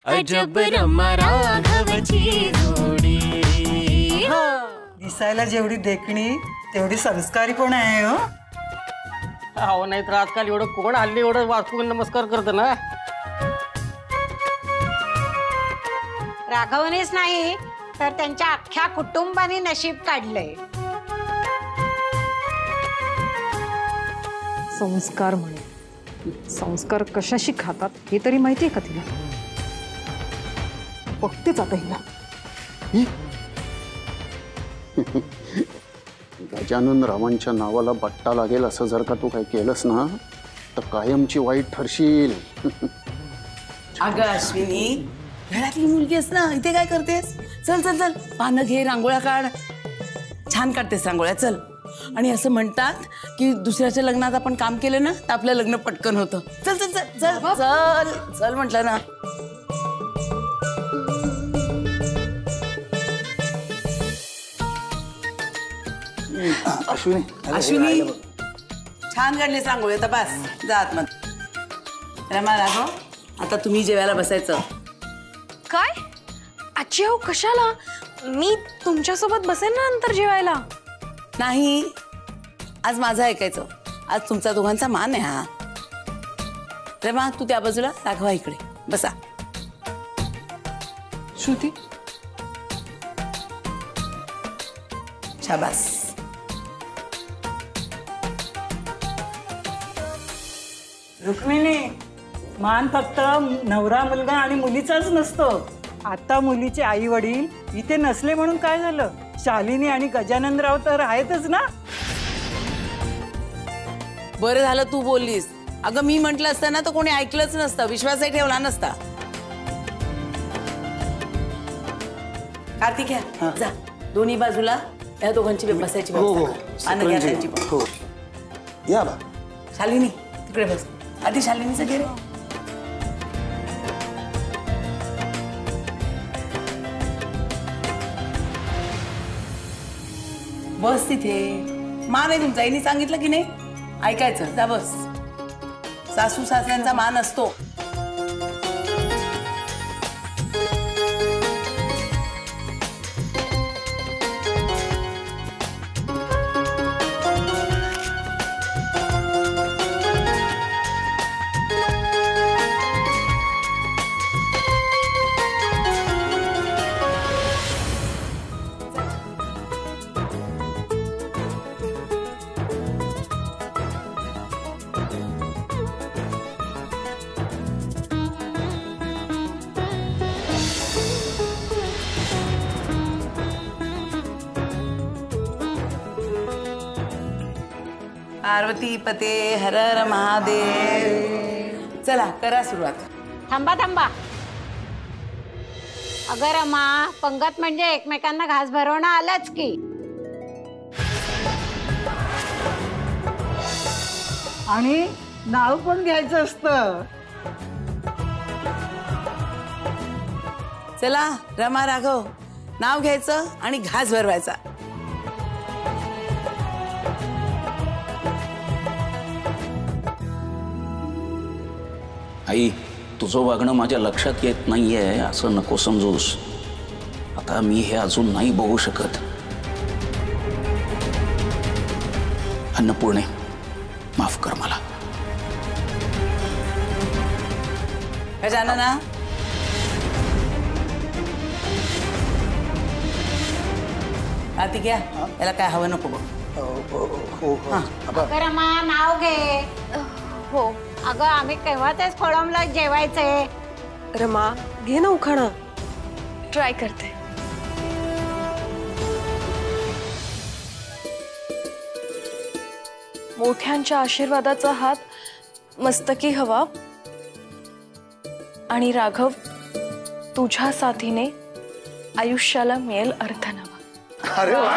अजब रमा राघवची जोडी। दिसायला जेवढी देखणी तेवढी संस्कारी पण आहे हो। अहो नाही तर आजकाल एवढं कोण हल्ली एवढं वास्तू नमस्कार करतं ना। राघवनेच नाही तर त्यांच्या अख्ख्या कुटुंबाने नशीब काढलंय। संस्कार म्हणे, संस्कार कशाशी खातात हे तरी माहितीये का तिला? बघतेच आता हिला। गजानन रावांच्या नावाला बट्टा लागेल असं जर का तू काही केलंस ना तर कायमची वाईट ठरशील। अगं अश्विनी, घरातली मुलगी आहेस ना, इथे काय करतेस? चल चल चल, पानं घे, रांगोळ्या काढ, छान काढतेस रांगोळ्या। चल। आणि असं म्हणतात की दुसऱ्याच्या लग्नात आपण काम केलं ना तर आपलं लग्न पटकन होतं। चल चल चल चल चल चल म्हटलं ना। अश्विनी छान काढलीस रांगोळी, आता बस जा आतमध्ये। रमा, राघव, आता तुम्ही जेवायला बसायचं। काय आजी? हो कशाला? मी तुमच्यासोबत बसेन ना नंतर जेवायला। नाही, आज माझं ऐकायचं, आज तुमचा दोघांचा मान आहे हा। रमा तू त्या बाजूला, राघवा इकडे बसा। श्रुती, शाबास। रुक्मिणी, मान फक्त नवरा मुलगा आणि मुलीचाच नसतो। आता मुलीचे आई वडील इथे नसले म्हणून काय झालं? शालिनी आणि गजाननराव तर आहेतच ना। बरं झालं तू बोललीस। अगं मी म्हटलं असतं ना तर कोणी ऐकलंच नसतं, विश्वासही ठेवला नसता। कार्तिक जा दोन्ही बाजूला या दोघांची बसायची व्यवस्था कर। या बा। शालिनी तिकडे बस, आधी शालिनीचं घे रे। बस तिथे, मान आहे तुमचा, यांनी सांगितलं की नाही ऐकायचं, जा बस। सासू सासऱ्यांचा मान असतो। पार्वती पते हर हर महादेव। चला करा सुरुवात। थांबा थांबा। अगं रमा, पंगत म्हणजे एकमेकांना घास भरवणं आलंच की। आणि नाव पण घ्यायचं असतं। चला रमा, राघव, नाव घ्यायचं आणि घास भरवायचा। आई, तुझं वागणं माझ्या लक्षात येत नाहीये असं नको समजूस। आता मी हे अजून नाही बघू शकत। अन्नपूर्णे, माफ कर मला। गजानना, कार्तिक याला काय हवं नको बघ। अगं रमा, नाव घे। हो अगं आम्ही केव्हा तेच खोळंबलं जेवायचंय। रमा घे ना उखाणा, ट्राय करते। मोठ्यांच्या आशीर्वादाचा हात मस्तकी हवा आणि राघव तुझ्या साथीने आयुष्याला मिळेल अर्थ नवा। अरे वा।